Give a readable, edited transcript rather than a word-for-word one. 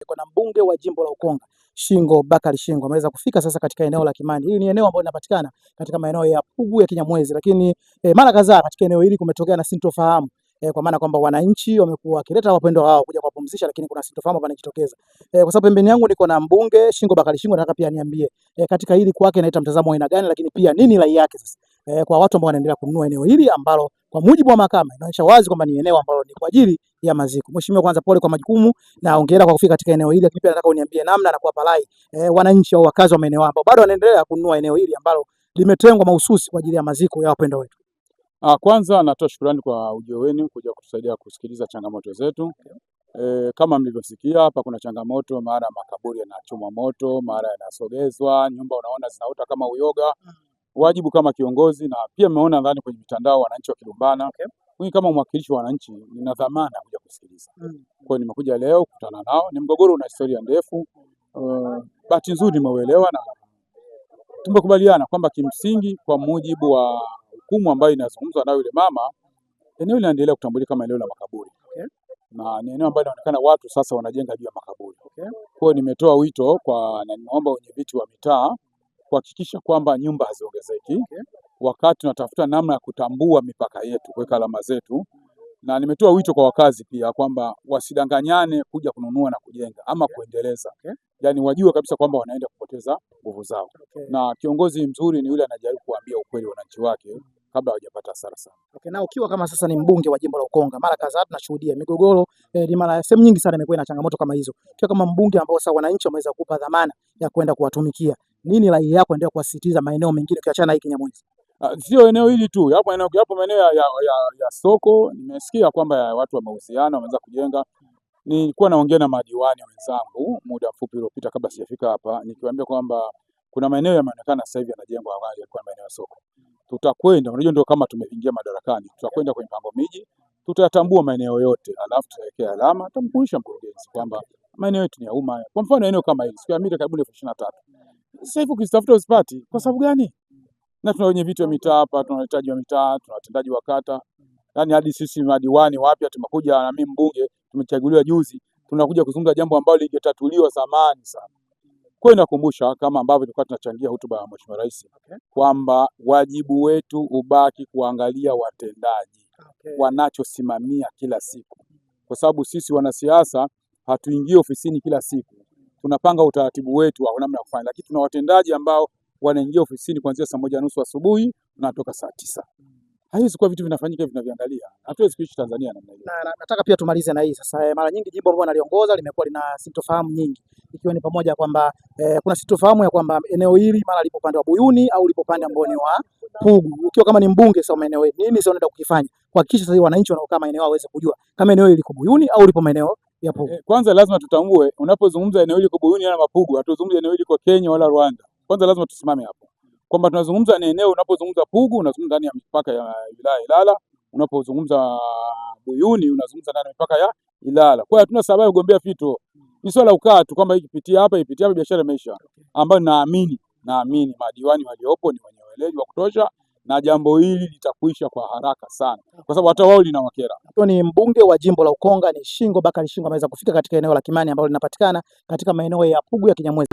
Kuna mbunge wa jimbo la Ukonga Shingo Bakari Shingo ameweza kufika sasa katika eneo la Kimani. Hili ni eneo ambalo linapatikana katika maeneo ya Pugu ya Kinyamwezi, lakini mara kadhaa katika eneo hili kumetokea na sintofahamu kwa maana kwamba wananchi wamekuwa wakileta wapendwa wao kuja kuwapumzisha, lakini kuna sintofahamu inajitokeza. Kwa sababu pembeni yangu niko na mbunge Shingo Bakari Shingo, nataka pia niambie katika hili kwake naita mtazamo aina gani, lakini pia nini rai yake sasa kwa watu ambao wanaendelea kununua eneo hili ambalo kwa mujibu wa mahakama inaonyesha wazi kwamba ni eneo ambalo ni kwa ajili ya maziko. Mheshimiwa, kwanza pole kwa majukumu na hongera kwa kufika katika eneo hili, lakini pia nataka uniambie namna na kuwapa rai wananchi au wakazi wa maeneo ambao bado wanaendelea kununua eneo hili ambalo limetengwa mahususi kwa ajili ya maziko ya wapendwa wetu. Kwanza natoa shukrani kwa ujio wenu kuja kutusaidia kusikiliza changamoto zetu. Kama mlivyosikia hapa kuna changamoto, mara makaburi yanachomwa moto, mara yanasogezwa, nyumba unaona zinaota kama uyoga. Wajibu kama kiongozi na pia mmeona ndani kwenye mitandao wananchi wakilumbana. Mimi kama mwakilishi wa wananchi nina dhamana kuja kusikiliza. Kwa hiyo nimekuja leo kukutana nao. Ni mgogoro una historia ndefu. Bahati nzuri nimeuelewa na tumekubaliana kwamba kimsingi kwa mujibu wa hukumu ambayo inazungumzwa nayo yule mama, eneo linaendelea kutambulika kama eneo la makaburi. Na ni eneo ambalo inaonekana watu sasa wanajenga juu ya makaburi. Kwa hiyo nimetoa wito na nimeomba wenyeviti wa mitaa kuhakikisha kwamba nyumba haziongezeki. Wakati tunatafuta namna ya kutambua mipaka yetu, kuweka alama zetu, na nimetoa wito kwa wakazi pia kwamba wasidanganyane kuja kununua na kujenga ama kuendeleza. Yaani wajue kabisa kwamba wanaenda kupoteza nguvu zao. Na kiongozi mzuri ni yule anajaribu kuambia ukweli wananchi wake kabla hawajapata hasara sana. Na ukiwa kama sasa ni mbunge wa jimbo la Ukonga, mara kadhaa tunashuhudia migogoro ni mara sehemu nyingi sana imekuwa na changamoto kama hizo. Ukiwa kama mbunge ambao sasa wananchi wameweza kukupa dhamana ya kwenda kuwatumikia, nini rai yako endelea kuwasisitiza maeneo mengine ukiachana na hiki Kinyamwezi? Sio eneo hili tu, yapo maeneo ya soko. Nimesikia kwamba watu wamehusiana wameanza kujenga. Nilikuwa naongea na madiwani wenzangu muda mfupi uliopita kabla sijafika hapa, nikiwaambia kwamba kuna maeneo yameonekana sasa hivi yanajengwa awali yalikuwa maeneo ya soko. Tutakwenda, unajua ndio kama tumeingia madarakani, tutakwenda kwenye mpango miji, tutayatambua maeneo yote, alafu tutawekea alama, tutamkumbusha mkurugenzi kwamba maeneo yetu ni ya umma. Kwa mfano eneo kama hili, siku ya mita karibu 23,000. Sasa hivi ukitafuta usipati, kwa sababu gani? Na tuna wenyeviti wa mitaa hapa, tuna watendaji wa mitaa, tuna watendaji wa kata. Yaani hadi sisi madiwani wapya tumekuja na mimi mbunge tumechaguliwa juzi, tunakuja kuzungumza jambo ambalo lingetatuliwa zamani sana. Kwa hiyo nakumbusha kama ambavyo tulikuwa tunachangia hotuba ya Mheshimiwa Rais kwamba wajibu wetu ubaki kuangalia watendaji wanachosimamia kila siku. Kwa sababu sisi wanasiasa hatuingii ofisini kila siku. Tunapanga utaratibu wetu wa namna ya kufanya, lakini tuna watendaji ambao wanaingia ofisini kuanzia saa 1:30 asubuhi na kutoka saa 9. Haiwezi kuwa vitu vinafanyika vinavyoangalia. Hatuwezi kuishi Tanzania namna hiyo. Na nataka pia tumalize na hii sasa. Mara nyingi jimbo ambalo naliongoza limekuwa lina sintofahamu nyingi, ikiwa ni pamoja kwamba kuna sintofahamu ya kwamba eneo hili mara lipo upande wa Buyuni au lipo upande ambao ni wa Pugu. Ukiwa kama ni mbunge sasa maeneo hili, nini sasa unaenda kukifanya kuhakikisha sasa wananchi wanaokaa maeneo waweze kujua kama eneo hili liko Buyuni au lipo maeneo ya Pugu? Kwanza lazima tutambue, unapozungumza eneo hili liko Buyuni na Mapugu, hatuzungumzi eneo hili liko Kenya wala Rwanda. Kwanza lazima tusimame hapo kwamba tunazungumza ni eneo. Unapozungumza Pugu unazungumza ndani ya mipaka ya wilaya Ilala, unapozungumza Buyuni unazungumza ndani ya mipaka ya Ilala. Kwa hiyo hatuna sababu ya kugombea fito. Ni swala ukaa tu kwamba ikipitia hapa biashara imeisha, ambayo naamini madiwani waliopo ni wenye weledi wa kutosha na jambo hili litakuisha kwa haraka sana, kwa sababu hata wao linawakera. Ni mbunge wa jimbo la Ukonga ni Shingo Bakari Shingo ameweza kufika katika eneo la Kimani ambalo linapatikana katika maeneo ya Pugu ya Kinyamwezi.